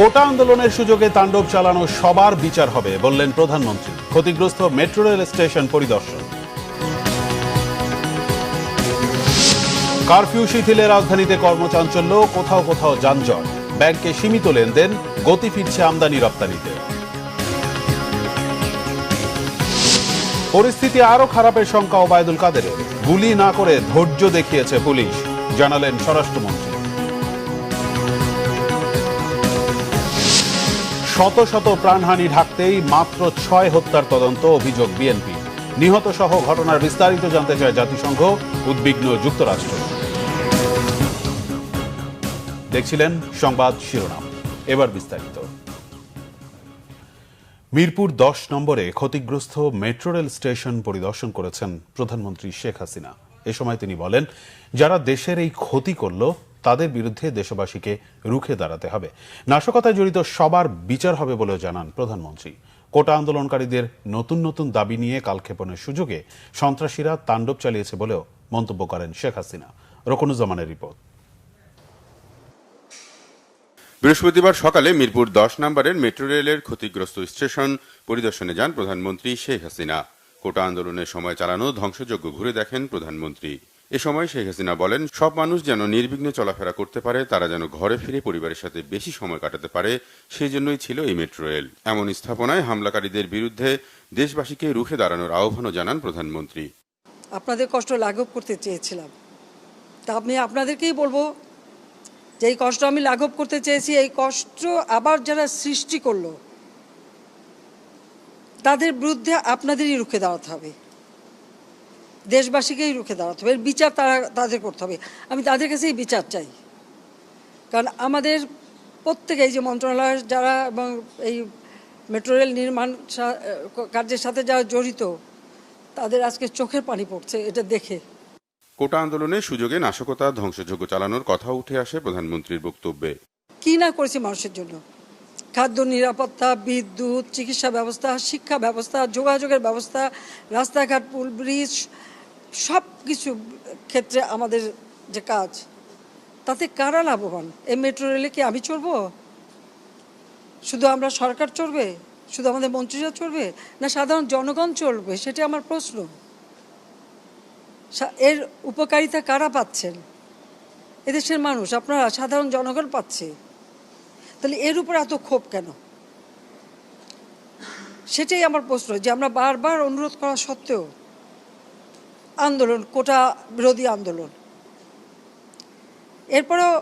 কোটা আন্দোলনের সুযোগে তাণ্ডব চালানো সবার বিচার হবে বললেন প্রধানমন্ত্রী। ক্ষতিগ্রস্ত মেট্রো রেল স্টেশন পরিদর্শন। কারফিউ শিথিলে রাজধানীতে কর্মচাঞ্চল্য, কোথাও কোথাও যানজট। ব্যাংকে সীমিত লেনদেন, গতি ফিরছে আমদানি রপ্তানিতে। পরিস্থিতি আরো খারাপের শঙ্কা ওবায়দুল কাদেরের। গুলি না করে ধৈর্য দেখিয়েছে পুলিশ, জানালেন স্বরাষ্ট্রমন্ত্রী। শত শত প্রাণহানি ঢাকতেই মাত্র 6 হত্যার তদন্ত, অভিযোগ বিএনপি। নিহত সহ ঘটনার বিস্তারিত জানতে চায় জাতিসংঘ, উদ্বিগ্ন যুক্তরাষ্ট্র। দেখছিলেন সংবাদ শিরোনাম, এবার বিস্তারিত। মিরপুর 10 নম্বরে ক্ষতিগ্রস্ত মেট্রো রেল স্টেশন পরিদর্শন করেছেন প্রধানমন্ত্রী শেখ হাসিনা। এ সময় তিনি বলেন, যারা দেশের এই ক্ষতি করল তাদের বিরুদ্ধে দেশবাসীকে রুখে দাঁড়াতে হবে। নাশকতায় জড়িত সবার বিচার হবে বলেও জানান প্রধানমন্ত্রী। কোটা আন্দোলনকারীদের নতুন নতুন দাবি নিয়ে কালক্ষেপণের সুযোগে সন্ত্রাসীরা তাণ্ডব চালিয়েছে বলেও মন্তব্য করেন শেখ হাসিনা। রকনুজ্জামানের রিপোর্ট। বৃহস্পতিবার সকালে মিরপুর 10 নম্বরের মেট্রো রেলের ক্ষতিগ্রস্ত স্টেশন পরিদর্শনে যান প্রধানমন্ত্রী শেখ হাসিনা। কোটা আন্দোলনের সময় চালানো ধ্বংসযজ্ঞ ঘুরে দেখেন প্রধানমন্ত্রী। এ সময় শেখ হাসিনা বলেন, সব মানুষ যেন নির্বিঘ্নে চলাফেরা করতে পারে, তারা যেন ঘরে ফিরে পরিবারের সাথে বেশি সময় কাটাতে পারে, সেই জন্যই ছিল এই মেট্রো রেল। এমন স্থাপনায় হামলাকারীদের বিরুদ্ধে দেশবাসীকে রুখে দাঁড়ানোর আহ্বানও জানান প্রধানমন্ত্রী। আপনাদের কষ্ট লাঘব করতে চেয়েছিলাম, তা আমি আপনাদেরকেই বলবো যে এই কষ্ট আমি লাঘব করতে চেয়েছি। এই কষ্ট আবার যারা সৃষ্টি করলো তাদের বিরুদ্ধে আপনাদেরই রুখে দাঁড়াতে হবে, দেশবাসীকেই রুখে দাঁড়াতে হবে। এর বিচার তাদের করতে হবে। আমি তাদের কাছেই বিচার চাই, কারণ আমাদের প্রত্যেকে এই যে মন্ত্রণালয়ের যারা এবং এই মেট্রো রেল নির্মাণ কার্যের সাথে যারা জড়িত, তাদের আজকে চোখের পানি পড়ছে এটা দেখে। কোটা আন্দোলনের সুযোগে নাশকতা, ধ্বংসযজ্ঞ চালানোর কথা উঠে আসে প্রধানমন্ত্রীর বক্তব্যে। কি না করেছি মানুষের জন্য, খাদ্য নিরাপত্তা, বিদ্যুৎ, চিকিৎসা ব্যবস্থা, শিক্ষা ব্যবস্থা, যোগাযোগের ব্যবস্থা, রাস্তাঘাট, পুল, ব্রিজ, সব কিছু ক্ষেত্রে আমাদের যে কাজ, তাতে কারা লাভবান? এই মেট্রো রেলে কি আমি চড়বো? শুধু আমরা সরকার চড়বে? শুধু আমাদের মন্ত্রীরা চড়বে? না সাধারণ জনগণ চলবে? সেটা আমার প্রশ্ন। এর উপকারিতা কারা পাচ্ছেন? এদেশের মানুষ, আপনারা, সাধারণ জনগণ পাচ্ছে। তাহলে এর উপর এত ক্ষোভ কেন? সেটাই আমার প্রশ্ন, যে আমরা বারবার অনুরোধ করা সত্ত্বেও আন্দোলন, কোটা বিরোধী আন্দোলন, এরপরেও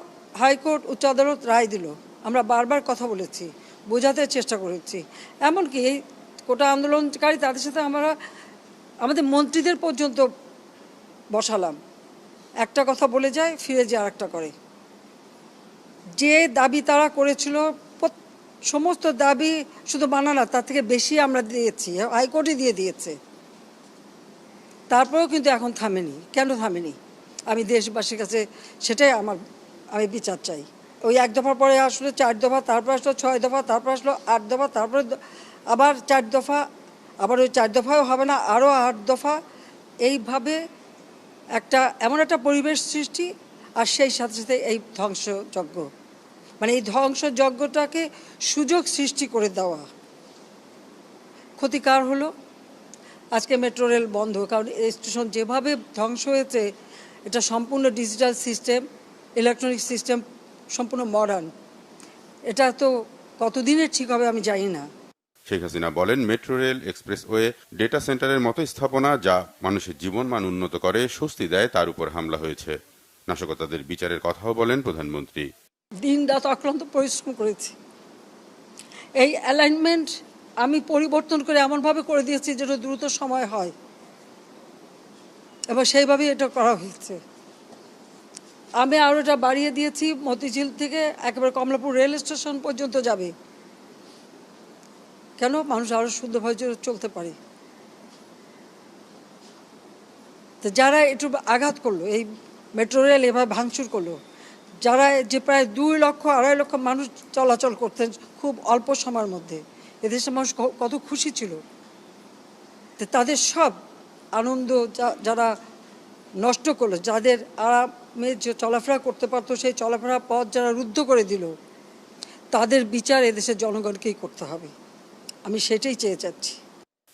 হাইকোর্ট, উচ্চ আদালত রায় দিল। আমরা বারবার কথা বলেছি, বোঝাতে চেষ্টা করেছি। এমনকি এই কোটা আন্দোলনকারী তাদের সাথে আমরা আমাদের মন্ত্রীদের পর্যন্ত বসালাম। একটা কথা বলে যায়, ফিরে যে আর একটা করে। যে দাবি তারা করেছিল, সমস্ত দাবি শুধু মানা না, তার থেকে বেশি আমরা দিয়েছি, হাইকোর্টই দিয়ে দিয়েছে। তারপরেও কিন্তু এখন থামেনি। কেন থামেনি? আমি দেশবাসীর কাছে সেটাই আমি বিচার চাই। ওই 1 দফার পরে আসলো 4 দফা, তারপর আসলো 6 দফা, তারপর আসলো 8 দফা, তারপরে আবার 4 দফা, আবার ওই 4 দফাও হবে না, আরও 8 দফা। এইভাবে এমন একটা পরিবেশ সৃষ্টি, আর সেই সাথে সাথে এই ধ্বংসযজ্ঞ, মানে এই ধ্বংসযজ্ঞটাকে সুযোগ সৃষ্টি করে দেওয়া। ক্ষতিকার হলো আজকে মেট্রো রেল বন্ধ, কারণ এই স্টেশন যেভাবে ধ্বংস হয়েছে, এটা সম্পূর্ণ ডিজিটাল সিস্টেম, ইলেকট্রনিক সিস্টেম, সম্পূর্ণ মডার্ন। এটা তো কতদিনের ঠিক হবে আমি জানি না। শেখ হাসিনা বলেন, মেট্রো রেল, এক্সপ্রেসওয়ে, ডেটা সেন্টারের মতো স্থাপনা যা মানুষের জীবনমান উন্নত করে, স্বস্তি দেয়, তার উপর হামলা হয়েছে। নাশকতাদের বিচারের কথাও বলেন প্রধানমন্ত্রী। দিন রাত অক্লান্ত পরিশ্রম করেছি। এই অ্যালাইনমেন্ট আমি পরিবর্তন করে এমনভাবে করে দিয়েছি যেটা দ্রুত সময় হয়, এবং সেইভাবেই এটা করা হয়েছে। আমি আরও এটা বাড়িয়ে দিয়েছি, মতিঝিল থেকে একেবারে কমলাপুর রেল স্টেশন পর্যন্ত যাবে। কেন? মানুষ আরও শুদ্ধভাবে চলতে পারে। তো যারা একটু আঘাত করলো, এই মেট্রো রেল এভাবে ভাঙচুর করলো, যারা যে প্রায় 2 লক্ষ 2.5 লক্ষ মানুষ চলাচল করতেন খুব অল্প সময়ের মধ্যে, এদেশের মানুষ কত খুশি ছিল। তো তাদের সব আনন্দ যারা নষ্ট করলো, যাদের আরামে যে চলাফেরা করতে পারতো, সেই চলাফেরার পথ যারা রুদ্ধ করে দিল, তাদের বিচার এদেশের জনগণকেই করতে হবে, আমি সেটাই চেয়ে যাচ্ছি।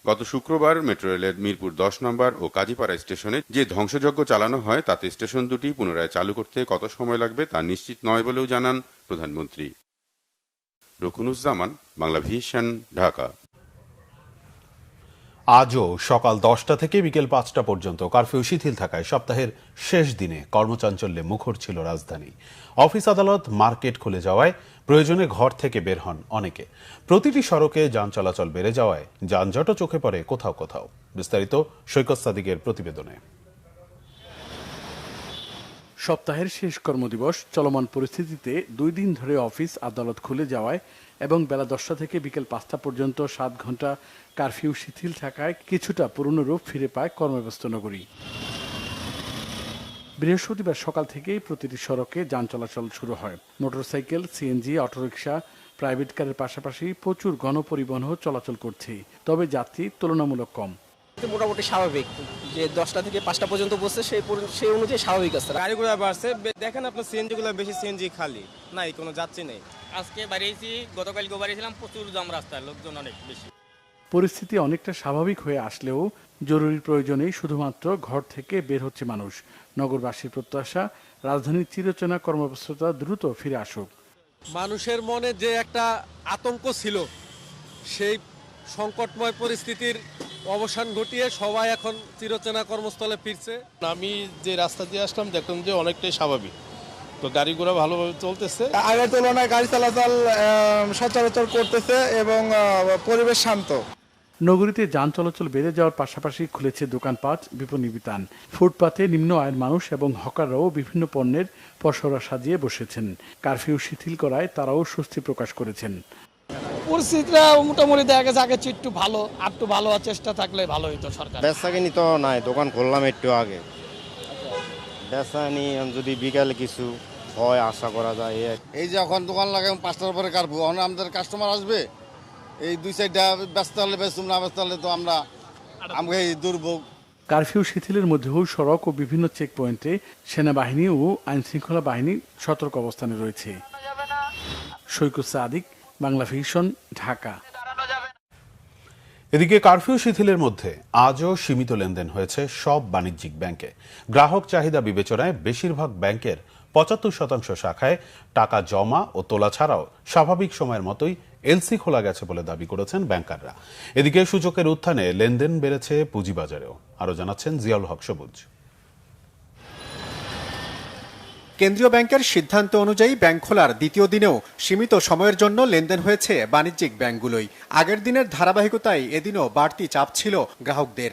গত শুক্রবার মেট্রো রেলের মিরপুর 10 নম্বর ও কাজীপাড়া স্টেশনে যে ধ্বংসযজ্ঞ চালানো হয় তাতে স্টেশন দুটি পুনরায় চালু করতে কত সময় লাগবে তা নিশ্চিত নয় বলেও জানান প্রধানমন্ত্রী। রকুনুজ্জামান, বাংলা ভিশন, ঢাকা। আজও সকাল 10টা থেকে বিকেল 5টা পর্যন্ত কারফিউ শিথিল থাকায় সপ্তাহের শেষ দিনে কর্মচাঞ্চল্যে মুখর ছিল রাজধানী। অফিস, আদালত, মার্কেট খুলে যাওয়ায় প্রয়োজনে ঘর থেকে বের হন অনেকে। প্রতিটি সড়কে যান চলাচল বেড়ে যাওয়ায় যানজটও চোখে পড়ে কোথাও কোথাও। বিস্তারিত সৈকত সাদিকের প্রতিবেদনে। সপ্তাহের শেষ কর্মদিবস চলমান পরিস্থিতিতে 2 দিন ধরে অফিস, আদালত খুলে যাওয়ায় এবং বেলা 10টা থেকে বিকেল 5টা পর্যন্ত 7 ঘন্টা কারফিউ শিথিল থাকায় কিছুটা পুরনো রূপ ফিরে পায় কর্মব্যস্ত নগরী। বৃহস্পতিবার সকাল থেকেই প্রতিটি সড়কে যান চলাচল শুরু হয়। মোটরসাইকেল, সিএনজি, অটোরিকশা, প্রাইভেট কারের পাশাপাশি প্রচুর গণপরিবহনও চলাচল করছে, তবে যাত্রী তুলনামূলক কম। মোটামুটি স্বাভাবিক, যে 10টা থেকে 5টা পর্যন্ত বসছে সেই অনুযায়ী স্বাভাবিক আছে। গাড়ি ঘোড়া বাড়ছে, দেখেন আপনার সিএনজি গুলো বেশি, সিএনজি খালি নাই, কোনো যাত্রী নেই। আজকে বাড়িয়েছি, গতকালকে বাড়িয়েছিলাম, প্রচুর জাম রাস্তায়, লোকজন অনেক বেশি। পরিস্থিতি অনেকটা স্বাভাবিক হয়ে আসলেও জরুরি প্রয়োজনেই শুধুমাত্র ঘর থেকে বের হচ্ছে মানুষ। নগরবাসীর প্রত্যাশা, রাজধানীর চিরচেনা কর্মব্যস্ততা দ্রুত ফিরে আসুক। মানুষের মনে যে একটা আতঙ্ক ছিল, সেই সংকটময় পরিস্থিতির অবসান ঘটিয়ে সবাই এখন চিরচেনা কর্মস্থলে ফিরছে। আমি যে রাস্তা দিয়ে আসলাম দেখলাম যে অনেকটাই স্বাভাবিক, তো গাড়ি ঘোড়া ভালোভাবে চলতেছে। আগের তুলনায় গাড়ি চলাচল সচরাচর করতেছে এবং পরিবেশ শান্ত। নগরীতে যান চলাচল বেড়ে যাওয়ার পাশাপাশি খুলেছে দোকানপাট, বিপণী বিতান। ফুটপাতে নিম্ন আয়ের মানুষ এবং হকাররাও বিভিন্ন পণ্যের পসরা সাজিয়ে বসেছেন। কারফিউ শিথিল করায় তারাও স্বস্তি প্রকাশ করেছেন। পরিস্থিতিটা মোটামুটি দেখা গেছে আগে একটু ভালো, আর একটু ভালো হওয়ার চেষ্টা থাকলে ভালো হইতো। সরকার বেচাকেনি তো নাই, দোকান খুললাম একটু আগে, বেচানি যদি বিকালে কিছু হয় আশা করা যায়। এই যে এখন দোকান লাগে 5টার পরে কারফিউ, আমাদের কাস্টমার আসবে, এই 2-4টা ব্যস্ত হলে বেচুম, না ব্যস্ত হলে তো আমরা এই দুর্ভোগ। কারফিউ শিথিলের মধ্যেও সড়ক ও বিভিন্ন চেকপয়েন্টে সেনাবাহিনী ও আইনশৃঙ্খলা বাহিনী সতর্ক অবস্থানে রয়েছে। সৈকত সাদিক, বাংলা ভিশন, ঢাকা। এদিকে কারফিউ শিথিলের মধ্যে আজও সীমিত লেনদেন হয়েছে সব বাণিজ্যিক ব্যাংকে। গ্রাহক চাহিদা বিবেচনায় বেশিরভাগ ব্যাংকের 75% শাখায় টাকা জমা ও তোলা ছাড়াও স্বাভাবিক সময়ের মতোই এলসি খোলা গেছে বলে দাবি করেছেন ব্যাংকাররা। এদিকে সূচকের উত্থানে লেনদেন বেড়েছে পুঁজিবাজারেও। আরও জানাচ্ছেন জিয়াউল হক সবুজ। কেন্দ্রীয় ব্যাংকের সিদ্ধান্ত অনুযায়ী ব্যাংক খোলার দ্বিতীয় দিনেও সীমিত সময়ের জন্য লেনদেন হয়েছে বাণিজ্যিক ব্যাংকগুলোই। আগের দিনের ধারাবাহিকতায় এদিনও বাড়তি চাপ ছিল গ্রাহকদের।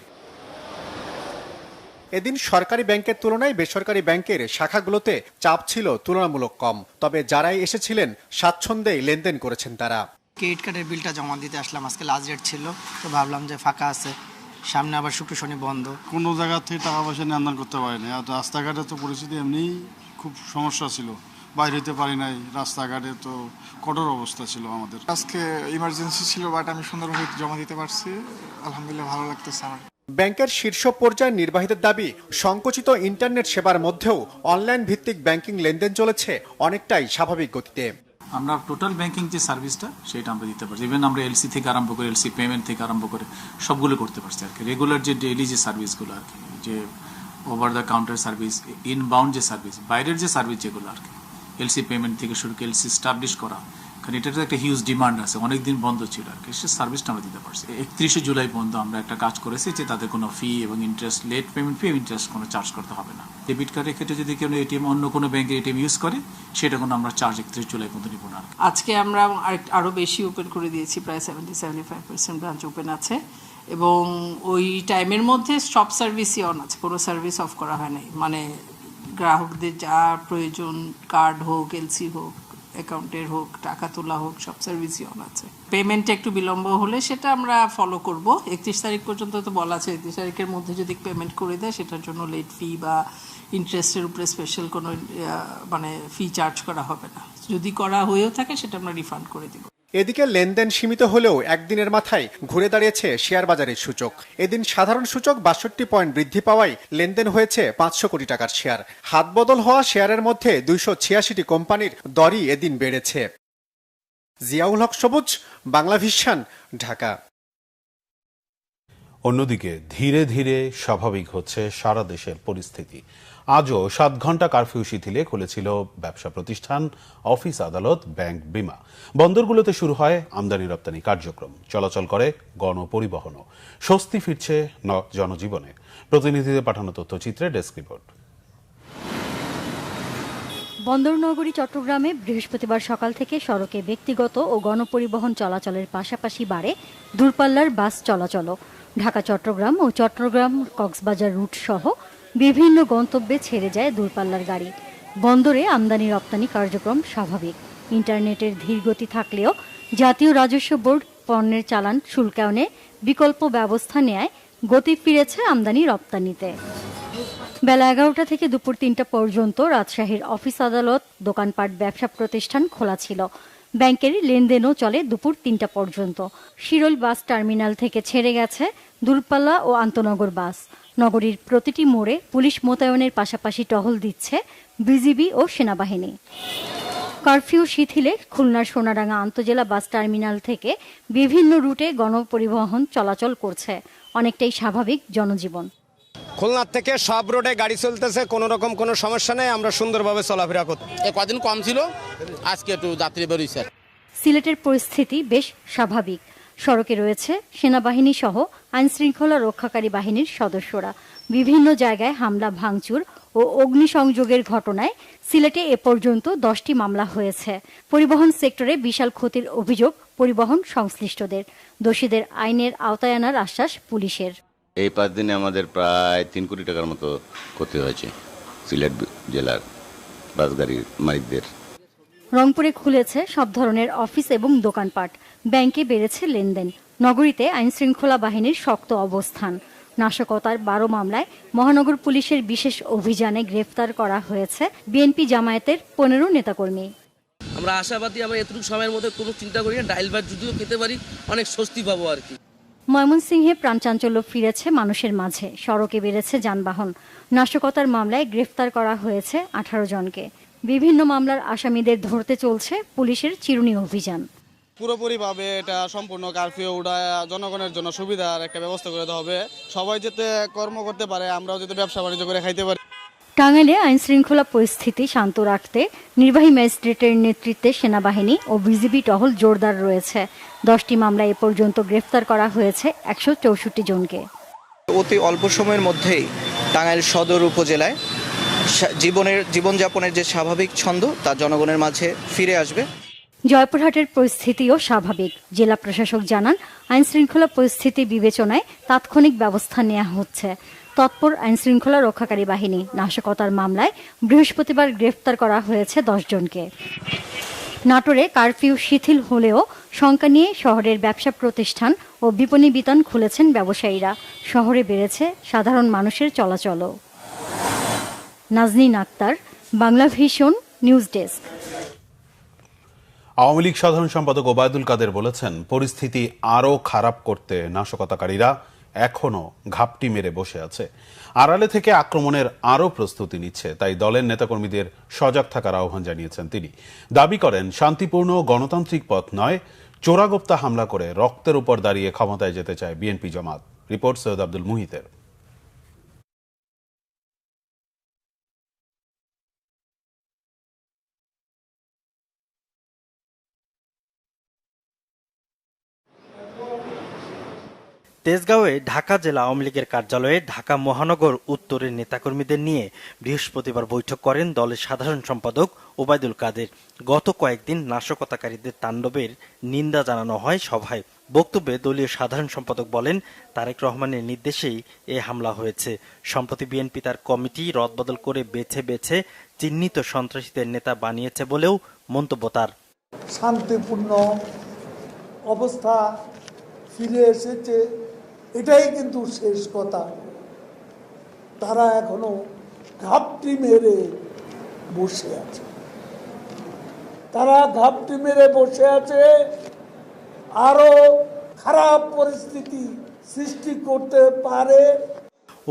এদিন সরকারি ব্যাংকের তুলনায় বেসরকারি ব্যাংকের শাখাগুলোতে চাপ ছিল তুলনামূলক কম, তবে যারাই এসেছিলেন স্বাচ্ছন্দ্যেই লেনদেন করেছেন তারা। ক্রেডিট কার্ডের বিলটা জমা দিতে আসলাম, আজকে লাস্ট ডেট ছিল, তো ভাবলাম যে ফাঁকা আছে, সামনে আবার শুক্র শনি বন্ধ, কোনো জায়গা থেকে টাকা পয়সা লেনদেন করতে পারিনি। আর রাস্তাঘাটে তো পরিস্থিতি এমনিই খুব সমস্যা ছিল, বাইরে হতে পারি নাই, রাস্তাঘাটে তো কঠোর অবস্থা ছিল আমাদের। আজকে ইমার্জেন্সি ছিল, বাট আমি সুন্দরভাবে জমা দিতে পারছি, আলহামদুলিল্লাহ ভালো লাগতেছে আমার। ব্যাংকের শীর্ষ পর্যায়ের নির্বাহীদের দাবি, সংকুচিত ইন্টারনেট সেবার মধ্যেও অনলাইন ভিত্তিক ব্যাংকিং লেনদেন চলেছে অনেকটাই স্বাভাবিক গতিতে। আমরা টোটাল ব্যাংকিং যে সার্ভিসটা সেটা আমরা দিতে পারছি। ইভেন আমরা এলসি থেকে আরম্ভ করে এলসি পেমেন্ট থেকে আরম্ভ করে সবগুলো করতে পারছি আর কি। রেগুলার যে ডেইলি যে সার্ভিসগুলো আর কি, যে over the counter service, inbound যে সার্ভিস, বাইরের যে সার্ভিস যেগুলো আর কি, এলসি পেমেন্ট থেকে শুরু করে এলসি স্টাবলিশ করা, কারণ এটাতে একটা হিউজ ডিমান্ড আছে, অনেকদিন বন্ধ ছিল আর কি, সে সার্ভিসটা আমরা দিতে পারছি। 31শে জুলাই পর্যন্ত আমরা একটা কাজ করেছি যে তাদের কোনো ফি এবং ইন্টারেস্ট, লেট পেমেন্ট ফি এবং ইন্টারেস্ট কোনো চার্জ করতে হবে না। ডেবিট কার্ডের ক্ষেত্রে যদি কেউ এটিএম, অন্য কোনো ব্যাংকের এটিএম ইউজ করে, সেটা কোনো আমরা চার্জ 31 জুলাই পর্যন্ত নিব না। আজকে আমরা আরও বেশি ওপেন করে দিয়েছি, প্রায় 70-75% ব্রাঞ্চ ওপেন আছে এবং ওই টাইমের মধ্যে সব সার্ভিসই অন আছে, কোনো সার্ভিস অফ করা হয় নাই। মানে গ্রাহকদের যা প্রয়োজন, কার্ড হোক, এলসি হোক, অ্যাকাউন্টের হোক, টাকা তোলা হোক, সব সার্ভিসই অন আছে। পেমেন্টে একটু বিলম্ব হলে সেটা আমরা ফলো করব। 31 তারিখ পর্যন্ত তো বলা আছে, 31 তারিখের মধ্যে যদি পেমেন্ট করে দেয় সেটার জন্য লেট ফি বা ইন্টারেস্টের উপরে স্পেশাল কোনো মানে ফি চার্জ করা হবে না। যদি করা হয়েও থাকে সেটা আমরা রিফান্ড করে দেব। এদিকে লেনদেন সীমিত হলেও একদিনের মাথায় ঘুরে দাঁড়িয়েছে শেয়ার বাজারের সূচক। এদিন সাধারণ সূচক 62 পয়েন্ট বৃদ্ধি পাওয়ায় লেনদেন হয়েছে 500 কোটি টাকার শেয়ার। হাতবদল হওয়া শেয়ারের মধ্যে 286টি কোম্পানির দরই এদিন বেড়েছে। জিয়াউল হক সবুজ, বাংলা ভিশন, ঢাকা। অন্যদিকে ধীরে ধীরে স্বাভাবিক হচ্ছে সারা দেশের পরিস্থিতি। আজও 7 ঘন্টা কারফিউ শিথিলে খুলেছিল ব্যবসা প্রতিষ্ঠান, অফিস, আদালত, ব্যাংক, বিমা। বন্দরগুলোতে শুরু হয় আমদানি রপ্তানি কার্যক্রম, চলাচল করে গণপরিবহনও। স্বস্তি ফিরছে জনজীবনে। প্রতিনিধিদের পাঠানো তথ্যচিত্রে ডেস্ক রিপোর্ট। বন্দরনগরী চট্টগ্রামে বৃহস্পতিবার সকাল থেকে সড়কে ব্যক্তিগত ও গণপরিবহন চলাচলের পাশাপাশি বাড়ে দূরপাল্লার বাস চলাচলও। ঢাকা চট্টগ্রাম ও চট্টগ্রাম কক্সবাজার রুট সহ বিভিন্ন গন্তব্যে ছেড়ে যায় দূরপাল্লার গাড়ি। বন্দরে আমদানি রপ্তানি কার্যক্রম স্বাভাবিক। ইন্টারনেটের ধীরগতি থাকলেও জাতীয় রাজস্ব বোর্ড পণ্যের চালান শুল্কায়নে বিকল্প ব্যবস্থা নেয় গতি ফিরেছে আমদানি রপ্তানিতে। বেলা 11টা থেকে দুপুর 3টা পর্যন্ত রাজশাহীর অফিস, আদালত, দোকানপাট, ব্যবসা প্রতিষ্ঠান খোলা ছিল। ব্যাংকের লেনদেনও চলে দুপুর 3টা পর্যন্ত। শিরোল বাস টার্মিনাল থেকে ছেড়ে গেছে দূরপাল্লা ও আন্তনগর বাস। নগরীর প্রতিটি মোড়ে পুলিশ মোতায়েনের পাশাপাশি টহল দিচ্ছে বিজিবি ও সেনাবাহিনী। কারফিউ শিথিলে খুলনার সোনাডাঙ্গা আন্তজেলা বাস টার্মিনাল থেকে বিভিন্ন রুটে গণপরিবহন চলাচল করছে। অনেকটাই স্বাভাবিক জনজীবন। খুলনা থেকে সব রোডে গাড়ি চলতেছে, কোনো রকম কোনো সমস্যা নেই, আমরা সুন্দরভাবে চলাফেরা করতে। কদিন কম ছিল, আজকে একটু যাত্রী বেরোইছে। সিলেটের পরিস্থিতি বেশ স্বাভাবিক। সড়কে রয়েছে সেনাবাহিনী সহ আইনশৃঙ্খলা রক্ষাকারী বাহিনীর সদস্যরা। বিভিন্ন জায়গায় হামলা, ভাঙচুর ও অগ্নিসংযোগের ঘটনায় সিলেটে এ পর্যন্ত 10টি মামলা হয়েছে। পরিবহন সেক্টরে বিশাল ক্ষতির অভিযোগ পরিবহন সংশ্লিষ্টদের। দোষীদের আইনের আওতায় আনার আশ্বাস পুলিশের। এই 5 দিনে আমাদের প্রায় 3 কোটি টাকার মতো ক্ষতি হয়েছে সিলেট জেলার বাস গাড়ির মালিকদের। রংপুরে খুলেছে সব ধরনের অফিস এবং দোকানপাট। ব্যাংকে বেড়েছে লেনদেন। নগরীতে আইনশৃঙ্খলা বাহিনীর শক্ত অবস্থান। নাশকতার 12 মামলায় মহানগর পুলিশের বিশেষ অভিযানে গ্রেফতার করা হয়েছে বিএনপি জামায়াতের 15 নেতাকর্মী। আমরা আশাবাদী, আমরা এতটুকু সময়ের মধ্যে কোনো চিন্তা করি না, ডাইল ভাত যদিও খেতে পারি, অনেক স্বস্তি পাবো আর কি। ময়মনসিংহে প্রাণচাঞ্চল্য ফিরেছে মানুষের মাঝে। সড়কে বেড়েছে যানবাহন। নাশকতার মামলায় গ্রেফতার করা হয়েছে 18 জনকে। বিভিন্ন মামলার আসামিদের ধরতে চলছে পুলিশের চিরুনি অভিযান। পুরোপুরিভাবে এটা সম্পূর্ণ কারফিউ উঠায় জনগণের জন্য সুবিধার একটা ব্যবস্থা করে দেওয়া হবে। সবাই যাতে কর্ম করতে পারে, আমরাও যাতে ব্যবসা বাণিজ্য করে খাইতে পারি। টাঙ্গাইলে আইনশৃঙ্খলা পরিস্থিতি শান্ত রাখতে নির্বাহী ম্যাজিস্ট্রেটের নেতৃত্বে সেনাবাহিনী ও বিজিবি টহল জোরদার রয়েছে। 10টি মামলায় এ পর্যন্ত গ্রেফতার করা হয়েছে 164 জনকে। অতি অল্প সময়ের মধ্যেই টাঙ্গাইল সদর উপজেলায় জীবনযাপনের যে স্বাভাবিক ছন্দ তা জনগণের মাঝে ফিরে আসবে। জয়পুরহাটের পরিস্থিতিও স্বাভাবিক। জেলা প্রশাসক জানান, আইনশৃঙ্খলা পরিস্থিতি বিবেচনায় তাৎক্ষণিক ব্যবস্থা নেওয়া হচ্ছে। তৎপর আইনশৃঙ্খলা রক্ষাকারী বাহিনী। নাশকতার মামলায় বৃহস্পতিবার গ্রেফতার করা হয়েছে 10 জনকে। নাটোরে কারফিউ শিথিল হলেও শঙ্কা নিয়ে শহরের ব্যবসা প্রতিষ্ঠান ও বিপণী বিতান খুলেছেন ব্যবসায়ীরা। শহরে বেড়েছে সাধারণ মানুষের চলাচলও। Nazneen Akter, Bangla vision, news desk. Awami league সাধারণ সম্পাদক ওবায়দুল কাদের বলেছেন, পরিস্থিতি আরও খারাপ করতে নাশকতাকারীরা এখনো ঘাপটি মেরে বসে আছে। আড়ালে থেকে আক্রমণের আরও প্রস্তুতি নিচ্ছে। তাই দলের নেতাকর্মীদের সজাগ থাকার আহ্বান জানিয়েছেন তিনি। দাবি করেন, শান্তিপূর্ণ গণতান্ত্রিক পথ নয়, চোরাগোপ্তা হামলা করে রক্তের উপর দাঁড়িয়ে ক্ষমতায় যেতে চায় বিএনপি জামাত। রিপোর্ট সৈয়দ আব্দুল মুহিতের। তেজগাঁওয়ে ঢাকা জেলা আওয়ামী লীগের কার্যালয়ে ঢাকা মহানগর উত্তরের নেতাকর্মীদের নিয়ে বৃহস্পতিবার বৈঠক করেন দলের সাধারণ সম্পাদক ওবায়দুল কাদের। গত কয়েকদিন নাশকতাকারীদের তাণ্ডবের নিন্দা জানানো হয় সভায়। বক্তব্যে দলীয় সাধারণ সম্পাদক বলেন, তারেক রহমানের নির্দেশেই এ হামলা হয়েছে। সম্প্রতি বিএনপি তার কমিটি রদবদল করে বেছে বেছে চিহ্নিত সন্ত্রাসীদের নেতা বানিয়েছে বলেও মন্তব্য তার। শান্তিপূর্ণ অবস্থা ফিরে এসেছে, এটাই কিন্তু শেষ কথা। তারা এখনো ঘাপটি মেরে বসে আছে। আরো খারাপ পরিস্থিতি সৃষ্টি করতে পারে।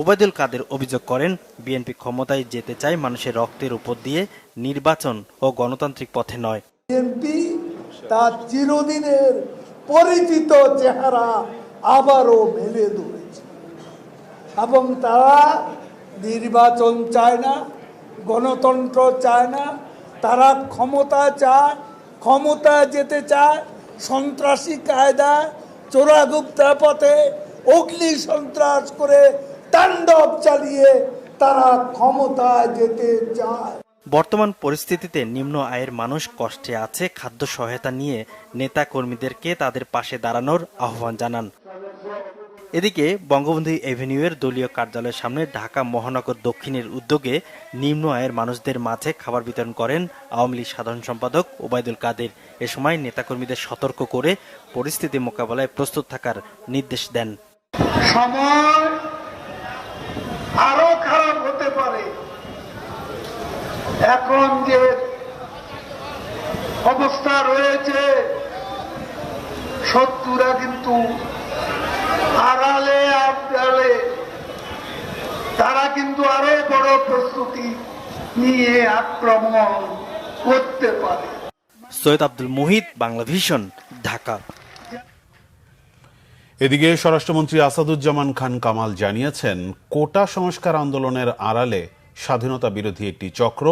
ওবায়দুল কাদের অভিযোগ করেন, বিএনপি ক্ষমতায় যেতে চায় মানুষের রক্তের উপর দিয়ে, নির্বাচন ও গণতান্ত্রিক পথে নয়। বিএনপি তার চিরদিনের পরিচিত চেহারা আবারও মেলে ধরেছে এবং তারা নির্বাচন চায় না, গণতন্ত্র চায় না, তারা ক্ষমতা চায়, ক্ষমতা যেতে চায় সন্ত্রাসী কায়দায় চোরাগুপ্তা পথে অগ্নি সন্ত্রাস করে তাণ্ডব চালিয়ে তারা ক্ষমতায় যেতে চায়। বর্তমান পরিস্থিতিতে নিম্ন আয়ের মানুষ কষ্টে আছে, খাদ্য সহায়তা নিয়ে নেতা কর্মীদেরকে তাদের পাশে দাঁড়ানোর আহ্বান জানান। এদিকে বঙ্গবন্ধু এভিনিউয়ের দলীয় কার্যালয়ের সামনে ঢাকা মহানগর দক্ষিণের উদ্যোগে নিম্ন আয়ের মানুষদের মাঝে খাবার বিতরণ করেন আওয়ামী লীগ সাধারণ সম্পাদক ওবায়দুল কাদের। এ সময় নেতাকর্মীদের সতর্ক করে পরিস্থিতি মোকাবেলায় প্রস্তুত থাকার নির্দেশ দেন। সময় আরো খারাপ হতে পারে। এখন যে অবস্থা রয়েছে, শত্রুরা কিন্তু আড়ালে আবডালে তারা কিন্তু আরো বড় প্রস্তুতি নিয়ে আক্রমণ করতে পারে। সৈয়দ আব্দুল মুহিত, বাংলা ভিশন, ঢাকা। এদিকে স্বরাষ্ট্রমন্ত্রী আসাদুজ্জামান খান কামাল জানিয়েছেন, কোটা সংস্কার আন্দোলনের আড়ালে স্বাধীনতা বিরোধী একটি চক্র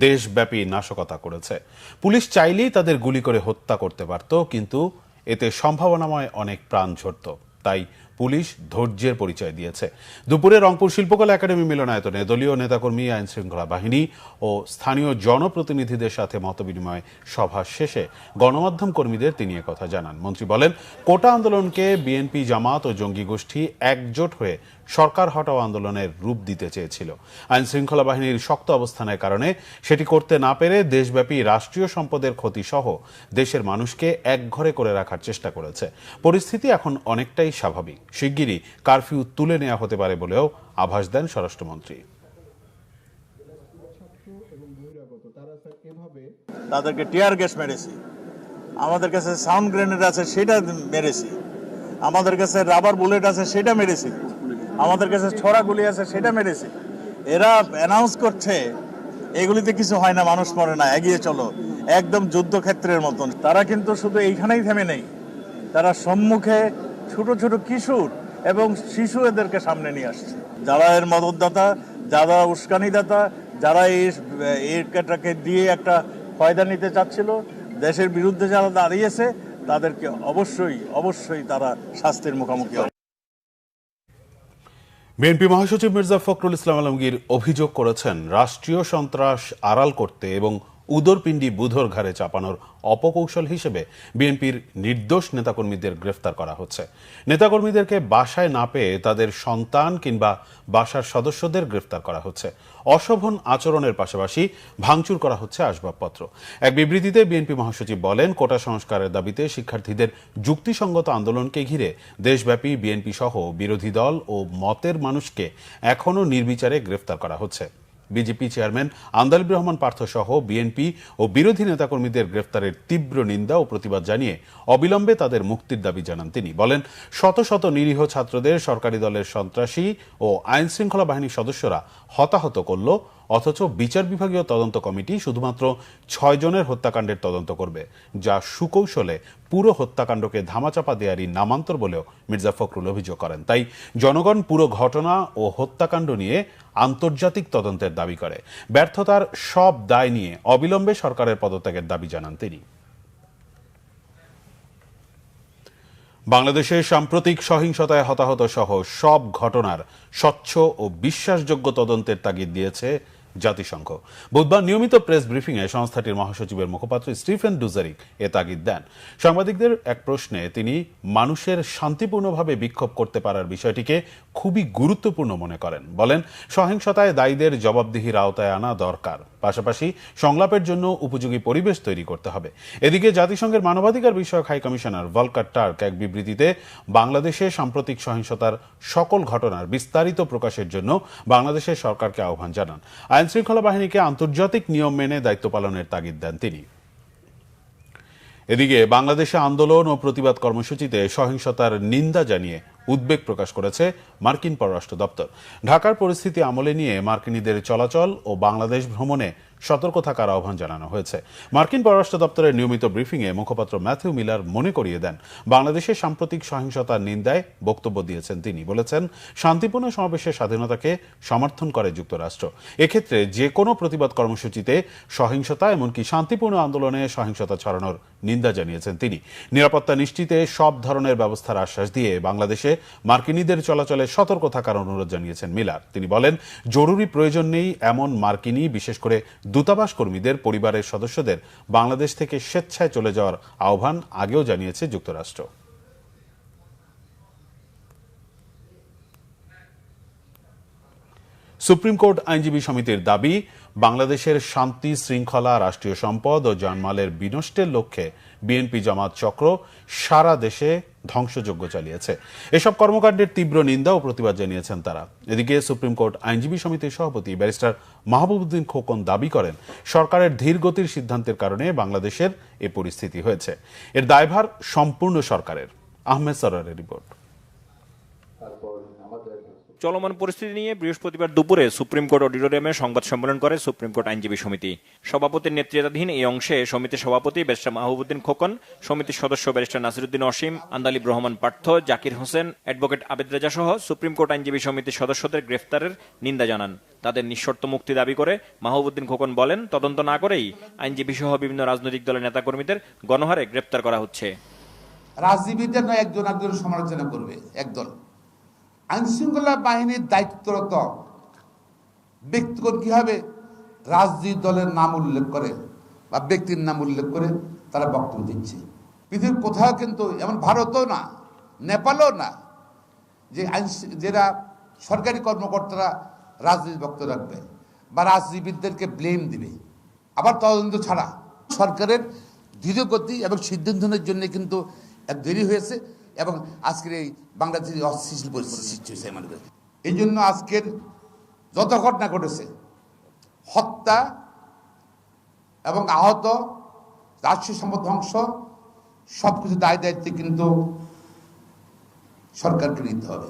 দেশব্যাপী নাশকতা করেছে। পুলিশ চাইলেই তাদের গুলি করে হত্যা করতে পারত, কিন্তু এতে সম্ভাবনাময় অনেক প্রাণ ঝরত। তাই পুলিশ ধৈর্যের পরিচয় দিয়েছে। দুপুরে রংপুর শিল্পকলা একাডেমি মিলনায়তনে দলীয় নেতাকর্মী, আইন শৃঙ্খলা বাহিনী ও স্থানীয় জনপ্রতিনিধিদের সাথে মতবিনিময় সভা শেষে গণমাধ্যম কর্মীদের তিনি একথা জানান। মন্ত্রী বলেন, কোটা আন্দোলনকে বিএনপি, জামাত ও জঙ্গি গোষ্ঠী একজোট হয়ে সরকার হটাও আন্দোলনের রূপ দিতে চেয়েছিল। আইন শৃঙ্খলা বাহিনীর শক্ত অবস্থানের কারণে সেটি করতে না পেরে দেশব্যাপী রাষ্ট্রীয় সম্পদের ক্ষতি সহ দেশের মানুষকে একঘরে করে রাখার চেষ্টা করেছে। পরিস্থিতি এখন অনেকটাই স্বাভাবিক। শিগগিরই কারফিউ তুলে নেওয়া হতে পারে বলেও আভাস দেন স্বরাষ্ট্রমন্ত্রী। তাদেরকে টিয়ার গ্যাস মেরেছি, আমাদের কাছে সাউন্ড গ্রেনেড আছে সেটা মেরেছি, আমাদের কাছে রাবার বুলেট আছে সেটা মেরেছি, আমাদের কাছে ছড়া গুলি আছে সেটা মেরেছি। এরা অ্যানাউন্স করছে এগুলিতে কিছু হয় না, মানুষ মরে না, এগিয়ে চলো, একদম যুদ্ধক্ষেত্রের মতন। তারা কিন্তু শুধু এইখানেই থেমে নেই, তারা সম্মুখে ছোট ছোট কিশোর এবং শিশু এদেরকে সামনে নিয়ে আসছে। যারা এর মদতদাতা, যারা উস্কানিদাতা, যারা এটাকে দিয়ে একটা ফায়দা নিতে চাচ্ছিল, দেশের বিরুদ্ধে যারা দাঁড়িয়েছে, তাদেরকে অবশ্যই তারা শাস্তির মুখোমুখি হবে। বিএনপি মহাসচিব মির্জা ফখরুল ইসলাম আলমগীর অভিযোগ করেছেন, রাষ্ট্রীয় সন্ত্রাস আড়াল করতে এবং উদরপিণ্ডি বুধর ঘাড়ে চাপানোর অপকৌশল হিসেবে বিএনপির নির্দোষ নেতাকর্মীদের গ্রেফতার করা হচ্ছে। নেতাকর্মীদেরকে বাসায় না পেয়ে তাদের সন্তান কিংবা বাসার সদস্যদের গ্রেফতার করা হচ্ছে। অশোভন আচরণের পাশাপাশি ভাঙচুর করা হচ্ছে আসবাবপত্র। এক বিবৃতিতে বিএনপি মহাসচিব বলেন, কোটা সংস্কারের দাবিতে শিক্ষার্থীদের যুক্তিসঙ্গত আন্দোলনকে ঘিরে দেশব্যাপী বিএনপি সহ বিরোধী দল ও মতের মানুষকে এখনও নির্বিচারে গ্রেফতার করা হচ্ছে। বিজেপি চেয়ারম্যান আন্দালিব রহমান পার্থ সহ বিএনপি ও বিরোধী নেতাকর্মীদের গ্রেফতারের তীব্র নিন্দা ও প্রতিবাদ জানিয়ে অবিলম্বে তাদের মুক্তির দাবি জানান তিনি। বলেন, শত শত নিরীহ ছাত্রদের সরকারি দলের সন্ত্রাসী ও আইন শৃঙ্খলা বাহিনীর সদস্যরা হতাহত করল, অথচ বিচার বিভাগীয় তদন্ত কমিটি শুধুমাত্র 6 জনের হত্যাকাণ্ডের তদন্ত করবে, যা সুকৌশলে পুরো হত্যাকাণ্ডকে ধামাচাপা দেয়ারই নামান্তর বলেও মির্জা ফখরুল অভিযোগ করেন। তাই জনগণ পুরো ঘটনা ও হত্যাকাণ্ড নিয়ে আন্তর্জাতিক তদন্তের দাবি করে। ব্যর্থতার সব দায় নিয়ে অবিলম্বে সরকারের পদত্যাগের দাবি জানান তিনি। বাংলাদেশে সাম্প্রতিক সহিংসতায় হতাহত সহ সব ঘটনার স্বচ্ছ ও বিশ্বাসযোগ্য তদন্তের তাগিদ দিয়েছে জাতিসংঘ। বুধবার নিয়মিত প্রেস ব্রিফিংয়ে সংস্থাটির মহাসচিবের মুখপাত্র স্টিফেন ডুজারিক এ তাগিদ দেন। সাংবাদিকদের এক প্রশ্নে তিনি মানুষের শান্তিপূর্ণভাবে বিক্ষোভ করতে পারার বিষয়টিকে খুবই গুরুত্বপূর্ণ মনে করেন। বলেন, সহিংসতায় দায়ীদের জবাবদিহির আওতায় আনা দরকার, পাশাপাশি সংলাপের জন্য উপযোগী পরিবেশ তৈরি করতে হবে। এদিকে জাতিসংঘের মানবাধিকার বিষয়ক হাই কমিশনার ভলকার টার্ক এক বিবৃতিতে বাংলাদেশে সাম্প্রতিক সহিংসতার সকল ঘটনার বিস্তারিত প্রকাশের জন্য বাংলাদেশের সরকারকে আহ্বান জানান। আইন শৃঙ্খলা বাহিনীকে আন্তর্জাতিক নিয়ম মেনে দায়িত্ব পালনের তাগিদ দেন তিনি। এদিকে বাংলাদেশে আন্দোলন ও প্রতিবাদ কর্মসূচিতে সহিংসতার নিন্দা জানিয়ে উদ্বেগ প্রকাশ করেছে মার্কিন পররাষ্ট্র দপ্তর। ঢাকার পরিস্থিতি আমলে নিয়ে মার্কিনীদের চলাচল ও বাংলাদেশ ভ্রমণে সতর্ক থাকার আহ্বান জানানো হয়েছে। মার্কিন পররাষ্ট্র দপ্তরের নিয়মিত ব্রিফিংয়ে মুখপাত্র ম্যাথিউ মিলার মনে করিয়ে দেন, বাংলাদেশের সাম্প্রতিক সহিংসতার নিন্দায় বক্তব্য দিয়েছেন তিনি। বলেছেন, শান্তিপূর্ণ সমাবেশের স্বাধীনতাকে সমর্থন করে যুক্তরাষ্ট্র। এক্ষেত্রে যে কোনো প্রতিবাদ কর্মসূচিতে সহিংসতা, এমনকি শান্তিপূর্ণ আন্দোলনে সহিংসতা ছড়ানোর নিন্দা জানিয়েছেন তিনি। নিরাপত্তা নিশ্চিতে সব ধরনের ব্যবস্থার আশ্বাস দিয়ে বাংলাদেশে মার্কিনীদের চলাচলে সতর্ক থাকার অনুরোধ জানিয়েছেন মিলার। তিনি বলেন, জরুরি প্রয়োজন নেই এমন মার্কিনী, বিশেষ করে দূতাবাস কর্মীদের পরিবারের সদস্যদের বাংলাদেশ থেকে স্বেচ্ছায় চলে যাওয়ার আহ্বান আগেও জানিয়েছে যুক্তরাষ্ট্র। সুপ্রিম কোর্ট আইনজীবী সমিতির দাবি, বাংলাদেশের শান্তি শৃঙ্খলা, রাষ্ট্রীয় সম্পদ ও জানমালের বিনষ্টের লক্ষ্যে বিএনপি জামাত চক্র সারা দেশে ধ্বংসযজ্ঞ চালিয়েছে। এসব কর্মকাণ্ডের তীব্র নিন্দা ও প্রতিবাদ জানিয়েছেন তারা। এদিকে সুপ্রিম কোর্ট আইনজীবী সমিতির সভাপতি ব্যারিস্টার মাহবুবউদ্দিন খোকন দাবি করেন, সরকারের ধীর গতির সিদ্ধান্তের কারণে বাংলাদেশের এ পরিস্থিতি হয়েছে। এর দায়ভার সম্পূর্ণ সরকারের। আহমেদ সরোয়ারের রিপোর্ট। চলমান পরিস্থিতি নিয়ে বৃহস্পতিবার দুপুরে সুপ্রিম কোর্ট অডিটোরিয়ামে সংবাদ সম্মেলন করে সুপ্রিম কোর্ট আইনজীবী সমিতি। সভাপতির নেতৃত্বাধীন এই অংশে সমিতির সভাপতি ব্যারিস্টার মাহবুবউদ্দিন খোকন, সমিতির সদস্য ব্যারিস্টার নাসিরউদ্দিন অসীম, আন্দালিব রহমান পার্থ, জাকির হোসেন, অ্যাডভোকেট আবেদ রেজা সহ সুপ্রিম কোর্ট আইনজীবী সমিতির সদস্যদের গ্রেফতারের নিন্দা জানান। তাদের নিঃশর্ত মুক্তি দাবি করে মাহবুবউদ্দিন খোকন বলেন, তদন্ত না করেই আইনজীবী সহ বিভিন্ন রাজনৈতিক দলের নেতাকর্মীদের গণহারে গ্রেফতার করা হচ্ছে। রাজনীতিবিদরা নয় একজন সমালোচনা করবে একদল, আইনশৃঙ্খলা বাহিনীর দায়িত্বরত ব্যক্তিগত কিভাবে রাজনৈতিক দলের নাম উল্লেখ করে বা ব্যক্তির নাম উল্লেখ করে তারা বক্তব্য দিচ্ছে। পৃথিবীর কোথাও কিন্তু, এমন ভারতও না, নেপালও না, যে যারা সরকারি কর্মকর্তারা রাজনৈতিক বক্তব্য রাখবে বা রাজনীতিবিদদেরকে ব্লেম দিবে, আবার তদন্ত ছাড়া। সরকারের ধীরগতি এবং সিদ্ধান্তনের জন্য কিন্তু দেরি হয়েছে এবং আজকের এই বাংলাদেশের অস্থিতিশীল পরিস্থিতি সৃষ্টি হয়েছে আমাদের। এই জন্য আজকের যত ঘটনা ঘটেছে, হত্যা এবং আহত, রাষ্ট্রীয় সম্পদ ধ্বংস, সবকিছু দায় দায়িত্বে কিন্তু সরকারকে নিতে হবে।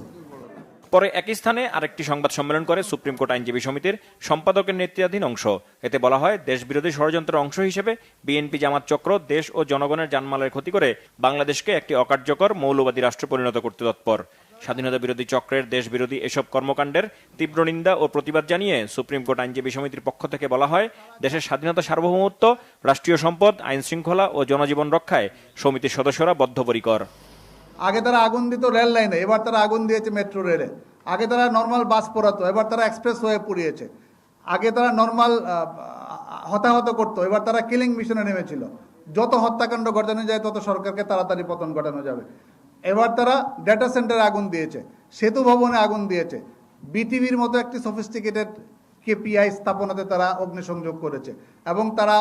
পরে একই স্থানে আরেকটি সংবাদ সম্মেলন করে সুপ্রিম কোর্ট আইনজীবী সমিতির সম্পাদকের নেতৃত্বাধীন অংশ। এতে বলা হয়, দেশবিরোধী ষড়যন্ত্রের অংশ হিসেবে বিএনপি জামাত চক্র দেশ ও জনগণের জানমালের ক্ষতি করে বাংলাদেশকে একটি অকার্যকর মৌলবাদী রাষ্ট্র পরিণত করতে তৎপর। স্বাধীনতা বিরোধী চক্রের দেশবিরোধী এসব কর্মকাণ্ডের তীব্র নিন্দা ও প্রতিবাদ জানিয়ে সুপ্রিম কোর্ট আইনজীবী সমিতির পক্ষ থেকে বলা হয়, দেশের স্বাধীনতা, সার্বভৌমত্ব, রাষ্ট্রীয় সম্পদ, আইন শৃঙ্খলা ও জনজীবন রক্ষায় সমিতির সদস্যরা বদ্ধপরিকর। আগে তারা আগুন দিত রেল লাইনে, এবার তারা আগুন দিয়েছে মেট্রো রেলে। আগে তারা নর্মাল বাস পোড়াতো, এবার তারা এক্সপ্রেস ওয়ে পুড়িয়েছে। আগে তারা নর্মাল হতাহত করতো, এবার তারা কিলিং মিশনে নেমেছিল। যত হত্যাকাণ্ড ঘটানো যায় তত সরকারকে তাড়াতাড়ি পতন ঘটানো যাবে। এবার তারা ডেটা সেন্টারে আগুন দিয়েছে, সেতু ভবনে আগুন দিয়েছে, বিটিভির মতো একটি সফিস্টিকেটেড কেপিআই স্থাপনাতে তারা অগ্নিসংযোগ করেছে এবং তারা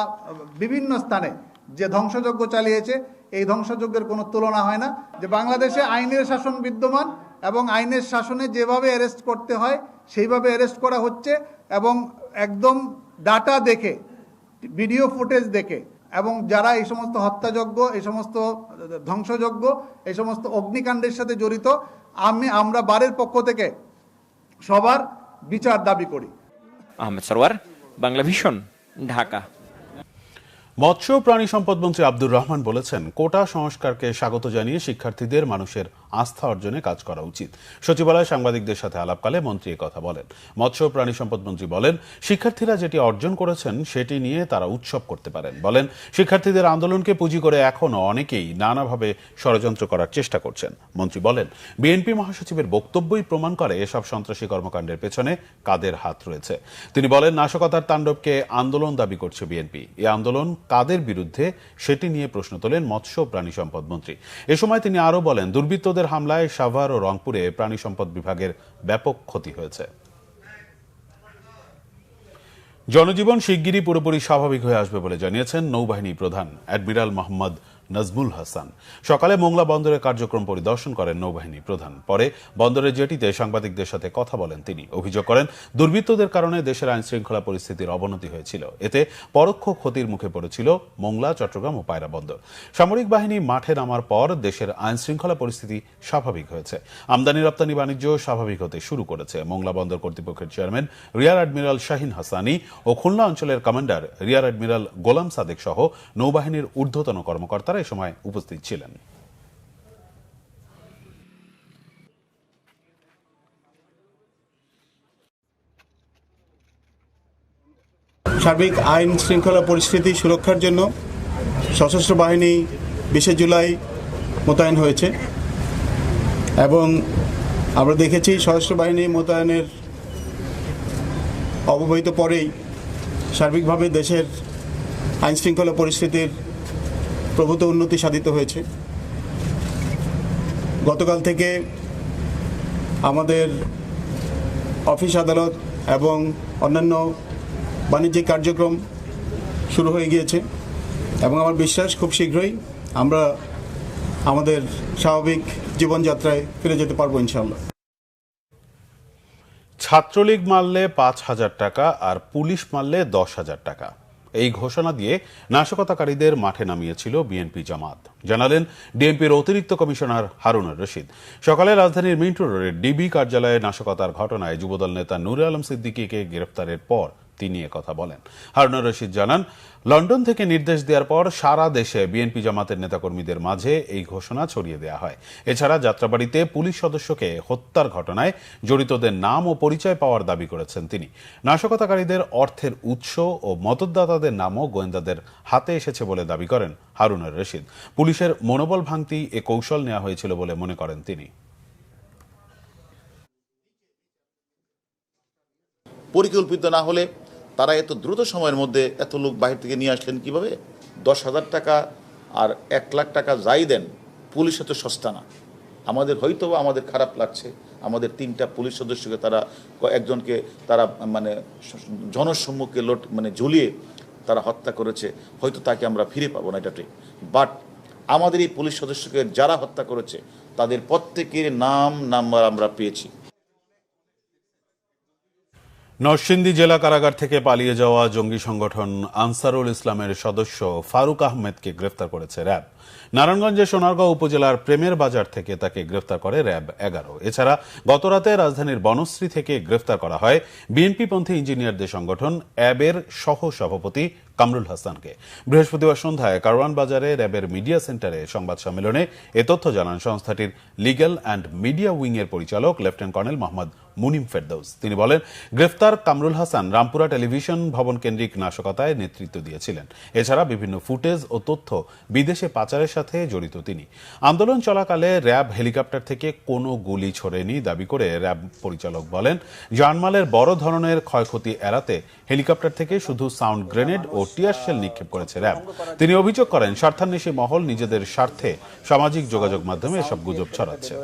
বিভিন্ন স্থানে যে ধ্বংসযজ্ঞ চালিয়েছে, এই ধ্বংসযজ্ঞের কোনো তুলনা হয় না। যে বাংলাদেশে আইনের শাসন বিদ্যমান এবং আইনের শাসনে যেভাবে অ্যারেস্ট করতে হয় সেইভাবে অ্যারেস্ট করা হচ্ছে এবং একদম ডাটা দেখে, ভিডিও ফুটেজ দেখে, এবং যারা এই সমস্ত হত্যাযজ্ঞ, এই সমস্ত ধ্বংসযজ্ঞ, এই সমস্ত অগ্নিকাণ্ডের সাথে জড়িত, আমরা বারের পক্ষ থেকে সবার বিচার দাবি করি। আহমেদ সরওয়ার, বাংলা ভিশন, ঢাকা। মৎস্য প্রাণী সম্পদ মন্ত্রী আব্দুর রহমান বলেছেন, কোটা সংস্কারকে স্বাগত জানিয়ে শিক্ষার্থীদের মানুষের আস্থা অর্জনে কাজ করা উচিত। সচিবালয়ে সাংবাদিকদের সাথে আলাপকালে মন্ত্রী কথা বলেন। মৎস্য প্রাণী সম্পদ মন্ত্রী বলেন, শিক্ষার্থীরা যেটি অর্জন করেছেন সেটি নিয়ে তারা উৎসব করতে পারেন। বলেন, শিক্ষার্থীদের আন্দোলনকে পুঁজি করে এখনো অনেকেই নানাভাবে ষড়যন্ত্র করার চেষ্টা করছেন। মন্ত্রী বলেন, বিএনপি মহাসচিবের বক্তব্যই প্রমাণ করে এসব সন্ত্রাসী কর্মকাণ্ডের পেছনে কাদের হাত রয়েছে। তিনি বলেন, নাশকতার তাণ্ডবকে আন্দোলন দাবি করছে বিএনপি। এই আন্দোলন কাদের বিরুদ্ধে সেটি নিয়ে প্রশ্ন তোলেন মৎস্য প্রাণী সম্পদ মন্ত্রী। এ সময় তিনি আরো বলেন, দুর্বৃত্তদের হামলায় সাভার ও রংপুরে প্রাণী সম্পদ বিভাগের ব্যাপক ক্ষতি হয়েছে। জনজীবন শিগগিরই পুরোপুরি স্বাভাবিক হয়ে আসবে বলে জানিয়েছেন নৌবাহিনী প্রধান অ্যাডমিরাল মোহাম্মদ নাজমুল হাসান। সকালে মোংলা বন্দরের কার্যক্রম পরিদর্শন করেন নৌবাহিনী প্রধান। পরে বন্দরের জেটিতে সাংবাদিকদের সাথে কথা বলেন তিনি। অভিযোগ করেন দুর্বৃত্তদের কারণে দেশের আইন শৃঙ্খলা পরিস্থিতির অবনতি হয়েছিল। এতে পরোক্ষ ক্ষতির মুখে পড়েছিল মোংলা, চট্টগ্রাম ও পায়রা বন্দর। সামরিক বাহিনী মাঠে নামার পর দেশের আইন শৃঙ্খলা পরিস্থিতি স্বাভাবিক হয়েছে। আমদানি রপ্তানি বাণিজ্য স্বাভাবিক হতে শুরু করেছে। মোংলা বন্দর কর্তৃপক্ষের chairman rear admiral Shahin Hasani ও খুলনা অঞ্চলের commander rear admiral Golam Sadek সহ নৌবাহিনীর ঊর্ধ্বতন কর্মকর্তারা এ সময় উপস্থিত ছিলেন। সার্বিক আইন শৃঙ্খলা পরিস্থিতি সুরক্ষার জন্য সশস্ত্র বাহিনী 20 জুলাই মোতায়েন হয়েছে এবং আমরা দেখেছি সশস্ত্র বাহিনী মোতায়েনের অব্যবহিত পরেই সার্বিকভাবে দেশের আইন শৃঙ্খলা পরিস্থিতির প্রভূত উন্নতি সাধিত হয়েছে। গতকাল থেকে আমাদের অফিস আদালত এবং অন্যান্য বাণিজ্যিক কার্যক্রম শুরু হয়ে গিয়েছে এবং আমার বিশ্বাস খুব শীঘ্রই আমরা আমাদের স্বাভাবিক জীবনযাত্রায় ফিরে যেতে পারবো ইনশাআল্লাহ। ছাত্রলীগ মারলে 5,000 টাকা আর পুলিশ মারলে 10,000 টাকা, এই ঘোষণা দিয়ে নাশকতাকারীদের মাঠে নামিয়েছিল বিএনপি জামাত, জানালেন ডিএমপির অতিরিক্ত কমিশনার হারুনুর রশিদ। সকালে রাজধানীর মিন্টু রোডের ডিবি কার্যালয়ে নাশকতার ঘটনায় যুবদল নেতা নূরে আলম সিদ্দিকীকে গ্রেফতারের পর তিনি কথা বলেন। হারুনুর রশিদ জানান, লন্ডন থেকে নির্দেশ দেওয়ার পর সারা দেশে বিএনপি জামাতের নেতাকর্মীদের মাঝে এই ঘোষণা ছড়িয়ে দেওয়া হয়। এছাড়া যাত্রাবাড়িতে পুলিশ সদস্যকে হত্যার ঘটনায় জড়িতদের নাম ও পরিচয় পাওয়ার দাবি করেছেন তিনি। নাশকতাকারীদের অর্থের উৎস ও মদতদাতাদের নামও গোয়েন্দাদের হাতে এসেছে বলে দাবি করেন হারুনুর রশিদ। পুলিশের মনোবল ভাঙতেই এ কৌশল নেওয়া হয়েছিল বলে মনে করেন তিনি। পরিকল্পিত না হলে তারা এত দ্রুত সময়ের মধ্যে এত লোক বাহির থেকে নিয়ে আসলেন কিভাবে? 10,000 টাকা আর 1 লাখ টাকা যাই দেন, পুলিশ এত সস্তা না। আমাদের হয়তো আমাদের খারাপ লাগছে, আমাদের 3টা পুলিশ সদস্যকে তারা একজনকে তারা মানে জনসম্মুখে ঝুলিয়ে তারা হত্যা করেছে, হয়তো তাকে আমরা ফিরে পাবো না, এটা ঠিক। বাট আমাদের এই পুলিশ সদস্যকে যারা হত্যা করেছে তাদের প্রত্যেকের নাম্বার আমরা পেয়েছি। নরসিংদী জেলা কারাগার থেকে পালিয়ে যাওয়া জঙ্গি সংগঠন আনসারুল ইসলামের সদস্য ফারুক আহমেদকে গ্রেফতার করেছে র্যাব। নারায়ণগঞ্জের সোনারগাঁও উপজেলার প্রেমের বাজার থেকে তাকে গ্রেফতার করে র্যাব 11। এছাড়া গতরাতে রাজধানীর বনশ্রী থেকে গ্রেফতার করা হয় বিএনপিপন্থী ইঞ্জিনিয়ারদের সংগঠন অ্যাবের সহ সভাপতি কামরুল হাসানকে। বৃহস্পতিবার সন্ধ্যায় কারওয়ান বাজারে র্যাবের মিডিয়া সেন্টারে সংবাদ সম্মেলনে এ তথ্য জানান সংস্থাটির লিগ্যাল অ্যান্ড মিডিয়া উইং এর পরিচালক লেফটেন্যান্ট কর্নেল মোহাম্মদ মুনিম ফেরদৌস। তিনি বলেন, গ্রেফতার কামরুল হাসান রামপুরা টেলিভিশন ভবন কেন্দ্রিক নাশকতায় নেতৃত্ব দিয়েছিলেন। এছাড়া বিভিন্ন ফুটেজ ও তথ্য বিদেশে পাচারের সাথে জড়িত তিনি। আন্দোলন চলাকালে র্যাব হেলিকপ্টার থেকে কোনো গুলি ছোড়েনি দাবি করে র্যাব পরিচালক বলেন, জানমালের বড় ধরনের ক্ষয়ক্ষতি এড়াতে হেলিকপ্টার থেকে শুধু সাউন্ড গ্রেনেড ও টিয়ার শেল নিক্ষেপ করেছে র্যাব। তিনি অভিযোগ করেন, স্বার্থান্বেষী মহল নিজেদের স্বার্থে সামাজিক যোগাযোগ মাধ্যমে এসব গুজব ছড়াচ্ছে।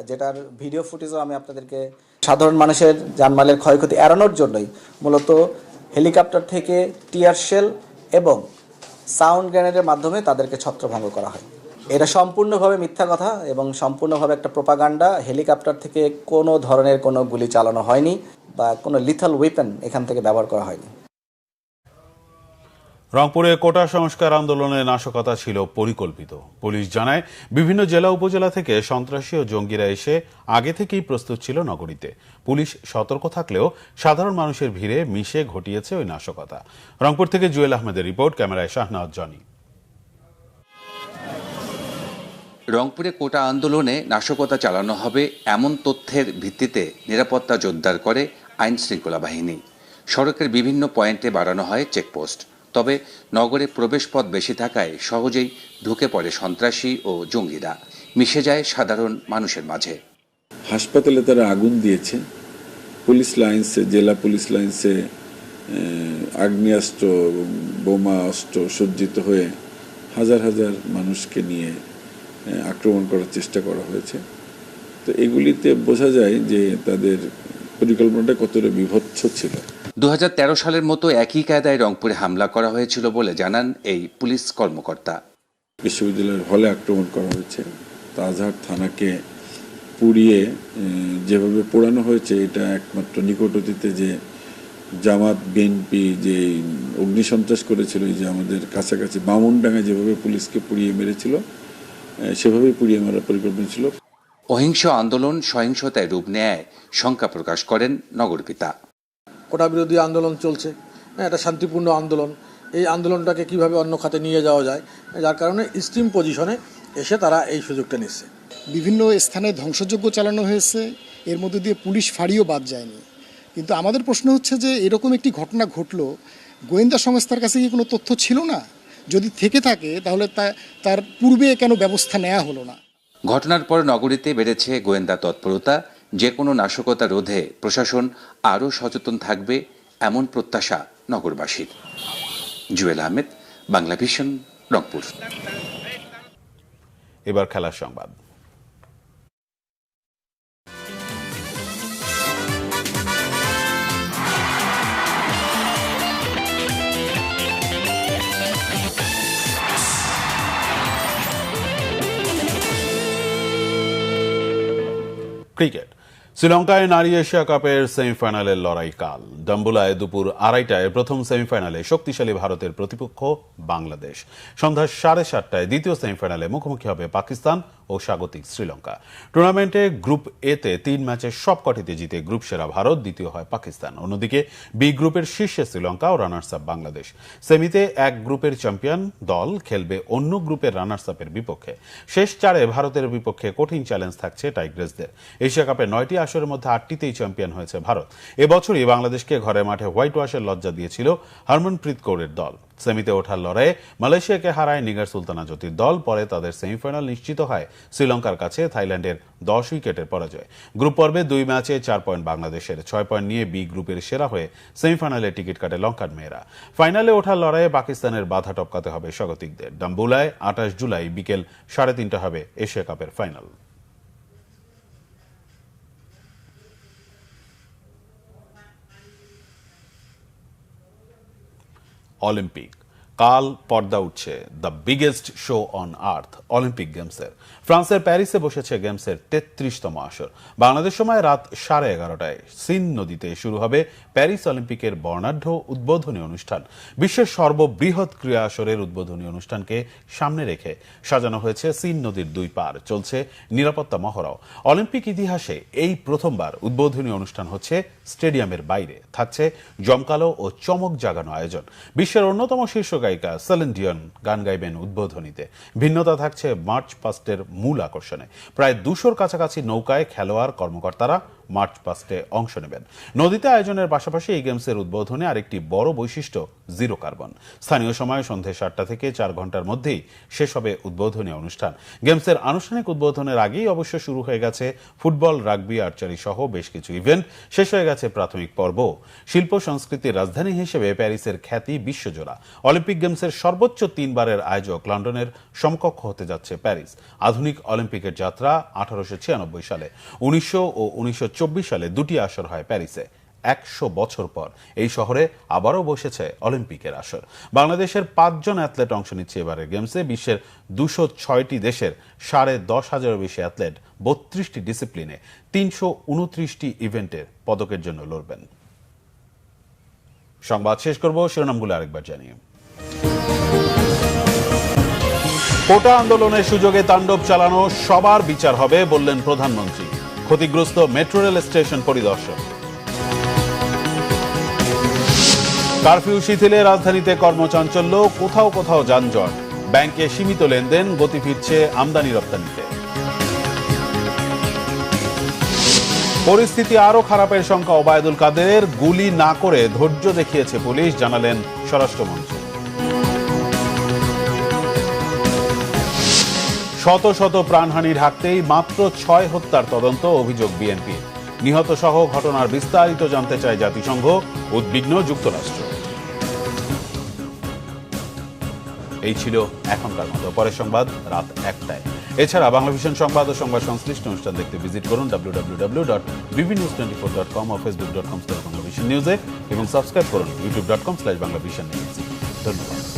যেটার ভিডিও ফুটেজও আমি আপনাদেরকে, সাধারণ মানুষের জানমালের ক্ষয়ক্ষতি এড়ানোর জন্যই মূলত হেলিকপ্টার থেকে টিয়ার শেল এবং সাউন্ড গ্রেনেডের মাধ্যমে তাদেরকে ছত্রভঙ্গ করা হয়। এটা সম্পূর্ণভাবে মিথ্যা কথা এবং সম্পূর্ণভাবে একটা প্রোপাগান্ডা। হেলিকপ্টার থেকে কোনো ধরনের কোনো গুলি চালানো হয়নি বা কোনো লিথাল ওয়েপন এখান থেকে ব্যবহার করা হয়নি। রংপুরে কোটা সংস্কার আন্দোলনে নাশকতা ছিল পরিকল্পিত। পুলিশ জানায়, বিভিন্ন জেলা উপজেলা থেকে সন্ত্রাসী ও জঙ্গিরা এসে আগে থেকেই প্রস্তুত ছিল নগরীতে। পুলিশ সতর্ক থাকলেও সাধারণ মানুষের ভিড়ে মিশে ঘটিয়েছে ওই নাশকতা। রংপুর থেকে জুয়েল আহমেদের রিপোর্ট, ক্যামেরায় শাহনাজ জনি। রংপুরে কোটা আন্দোলনে নাশকতা চালানো হবে এমন তথ্যের ভিত্তিতে নিরাপত্তা জোরদার করে আইন শৃঙ্খলা বাহিনী। সড়কের বিভিন্ন পয়েন্টে বাড়ানো হয় চেকপোস্ট। তবে নগরে প্রবেশপথ বেশি থাকায় সহজেই ঢুকে পড়ে সন্ত্রাসী ও জঙ্গিরা, মিশে যায় সাধারণ মানুষের মাঝে। হাসপাতালে তারা আগুন দিয়েছে, পুলিশ লাইন্সে, জেলা পুলিশ লাইন্সে আগ্নেয়াস্ত্র এবং বোমা অস্ত্র সজ্জিত হয়ে হাজার হাজার মানুষকে নিয়ে আক্রমণ করার চেষ্টা করা হয়েছে। তো এগুলিতে বোঝা যায় যে তাদের পরিকল্পনাটা কতটা বিভৎস ছিল। 2013 সালের মতো একই কায়দায় রংপুরে হামলা করা হয়েছিল বলে জানান এই পুলিশ কর্মকর্তা। বিশ্ববিদ্যালয়ের হলে আক্রমণ করা হয়েছে, তাজহাট থানাকে পুড়িয়ে যেভাবে পোড়ানো হয়েছে, এটা একমাত্র নিকট অতীতে যে জামাত বিএনপি যে অগ্নিসন্ত্রাস করেছিল, যে আমাদের কাছাকাছি বামনডাঙ্গায় যেভাবে পুলিশকে পুড়িয়ে মেরেছিল, সেভাবেই পুড়িয়ে মারার পরিকল্পনা ছিল। অহিংস আন্দোলন সহিংসতায় রূপ নেয় শঙ্কা প্রকাশ করেন নগরপিতা। কোটা বিরোধী আন্দোলন চলছে, এটা শান্তিপূর্ণ আন্দোলন, এই আন্দোলনটাকে কিভাবে অন্য খাতে নিয়ে যাওয়া যায়, যার কারণে এক্সট্রিম পজিশনে এসে তারা এই সুযোগটা নিচ্ছে। বিভিন্ন স্থানে ধ্বংসযজ্ঞ চালানো হয়েছে, এর মধ্যে দিয়ে পুলিশ ফাঁড়িও বাদ যায়নি। কিন্তু আমাদের প্রশ্ন হচ্ছে যে এরকম একটি ঘটনা ঘটলো, গোয়েন্দা সংস্থার কাছে কি কোনো তথ্য ছিল না? যদি থেকে থাকে তাহলে তার পূর্বে কেন ব্যবস্থা নেওয়া হলো না? ঘটনার পর নগরীতে বেড়েছে গোয়েন্দা তৎপরতা, যে কোনো নাশকতা রোধে প্রশাসন আরও সচেতন থাকবে এমন প্রত্যাশা নগরবাসীর। জুয়েল আহমেদ, বাংলা ভিশন, রংপুর। এবার খেলার সংবাদ। ক্রিকেট। শ্রীলঙ্কায় নারী এশিয়া কাপের সেমিফাইনালের লড়াই কাল। ডাম্বুলায় দুপুর 2:30টায় প্রথম সেমিফাইনালে শক্তিশালী ভারতের প্রতিপক্ষ বাংলাদেশ। সন্ধ্যা 7:30টায় দ্বিতীয় সেমিফাইনালে মুখোমুখি হবে পাকিস্তান ও স্বাগতিক শ্রীলঙ্কা। টুর্নামেন্টে গ্রুপ এতে 3 ম্যাচের সবকটিতে জিতে গ্রুপ সেরা ভারত, দ্বিতীয় হয় পাকিস্তান। অন্যদিকে বি গ্রুপের শীর্ষে শ্রীলঙ্কা ও রানার্স আপ বাংলাদেশ। সেমিতে এক গ্রুপের চ্যাম্পিয়ন দল খেলবে অন্য গ্রুপের রানার্স আপের বিপক্ষে। শেষ 4-এ ভারতের বিপক্ষে কঠিন চ্যালেঞ্জ থাকছে টাইগ্রেসদের। এশিয়া কাপের 9টি আসরের মধ্যে 8টিতেই চ্যাম্পিয়ন হয়েছে ভারত। এবছরই বাংলাদেশকে ঘরের মাঠে হোয়াইট ওয়াশের লজ্জা দিয়েছিল হরমনপ্রীত কৌরের দল। সেমিতে ওঠার লড়াইয়ে মালয়েশিয়াকে হারায় নিগার সুলতানা জ্যোতির দল। পরে তাদের সেমিফাইনাল নিশ্চিত হয় শ্রীলঙ্কার কাছে থাইল্যান্ডের 10 উইকেটের পরাজয়। গ্রুপ পর্বে 2 ম্যাচে 4 পয়েন্ট বাংলাদেশের। 6 পয়েন্ট নিয়ে বি গ্রুপের সেরা হয়ে সেমিফাইনালে টিকিট কাটে লঙ্কার মেয়েরা। ফাইনালে ওঠার লড়াইয়ে পাকিস্তানের বাধা টপকাতে হবে স্বাগতিকদের। ডাম্বুলায় 28 জুলাই বিকেল 3:30 হবে এশিয়া কাপের ফাইনাল। অলিম্পিক। কাল পর্দা উঠছে the biggest show on earth Olympic গেমসের। ফ্রান্সের প্যারিসে বসেছে গেমসের 33তম আসর। বাংলাদেশ সময় রাত 11:30টায় সিন নদীতে শুরু হবে প্যারিস অলিম্পিকের বর্ণাঢ্য উদ্বোধনী অনুষ্ঠান। বিশ্বের সর্ববৃহৎ ক্রীড়া আসরের উদ্বোধনী অনুষ্ঠানকে সামনে রেখে সাজানো হয়েছে সিন নদীর 2 পার। চলছে নিরাপত্তা মহড়াও। অলিম্পিক ইতিহাসে এই প্রথমবার উদ্বোধনী অনুষ্ঠান হচ্ছে স্টেডিয়ামের বাইরে। থাকছে জমকালো ও চমক জাগানো আয়োজন। বিশ্বের অন্যতম শীর্ষ গায়িকা সেলিন ডিয়ন গান গাইবেন উদ্বোধনীতে। ভিন্নতা থাকছে মার্চ পাস্টের মূল আকর্ষণে। প্রায় 200-র কাছাকাছি নৌকায় খেলোয়াড় কর্মকর্তারা মার্চ পাস্টে অংশ নেবেন। নদীতে আয়োজনের পাশাপাশি এই গেমসের উদ্বোধনে আরেকটি বড় বৈশিষ্ট্য জিরো কার্বন। স্থানীয় সময় সন্ধে 7টা থেকে 4 ঘন্টার মধ্যেই শেষ হবে উদ্বোধনী অনুষ্ঠান। গেমসের আনুষ্ঠানিক উদ্বোধনের আগেই অবশ্য শুরু হয়ে গেছে ফুটবল, রাগবি, আর্চারি সহ বেশ কিছু ইভেন্ট। শেষ হয়ে গেছে প্রাথমিক পর্ব। শিল্প সংস্কৃতির রাজধানী হিসেবে প্যারিসের খ্যাতি বিশ্বজোড়া। অলিম্পিক গেমসের সর্বোচ্চ 3 বারের আয়োজক লন্ডনের সমকক্ষ হতে যাচ্ছে প্যারিস। আধুনিক অলিম্পিকের যাত্রা 1896 সালে। 1900 ও 1924 সালে 2টি আসর হয় প্যারিসে। 100 বছর পর এই শহরে আবারও বসেছে অলিম্পিকের আসর। বাংলাদেশের 5 জন অ্যাথলেট অংশ নিচ্ছে এবারের গেমসে। বিশ্বের 206টি দেশের 10,500-এর বেশি অ্যাথলেট 32টি ডিসিপ্লিনে 329টি ইভেন্টের পদকের জন্য লড়বেন। সংবাদ শেষ করব শিরোনামগুলো আরেকবার জানিয়ে। কোটা আন্দোলনের সুযোগে তাণ্ডব চালানো সবার বিচার হবে বললেন প্রধানমন্ত্রী। ক্ষতিগ্রস্ত মেট্রো রেল স্টেশন পরিদর্শন। কারফিউ শিথিলে রাজধানীতে কর্মচাঞ্চল্য, কোথাও কোথাও যানজট। ব্যাংকে সীমিত লেনদেন, গতি ফিরছে আমদানি রপ্তানিতে। পরিস্থিতি আরো খারাপের শঙ্কা ওবায়দুল কাদেরের। গুলি না করে ধৈর্য দেখিয়েছে পুলিশ, জানালেন স্বরাষ্ট্রমন্ত্রী। শত শত প্রাণহানি ঢাকতেই মাত্র 6 হত্যার তদন্ত, অভিযোগ বিএনপি। নিহত সহ ঘটনার বিস্তারিত জানতে চায় জাতিসংঘ, উদ্বিগ্ন যুক্তরাষ্ট্র। এই ছিল এখনকার মতো। পরের সংবাদ রাত 1টায়। এছাড়া বাংলা ভিশন সংবাদ ও সংবাদ সংশ্লিষ্ট অনুষ্ঠান দেখতে ভিজিট করুন www.bbnews24.com ও facebook.com/বাংলাভিশন। বাংলাভিশন নিউজে এবং সাবস্ক্রাইব করুন youtube.com/বাংলাভিশন নিউজ। ধন্যবাদ।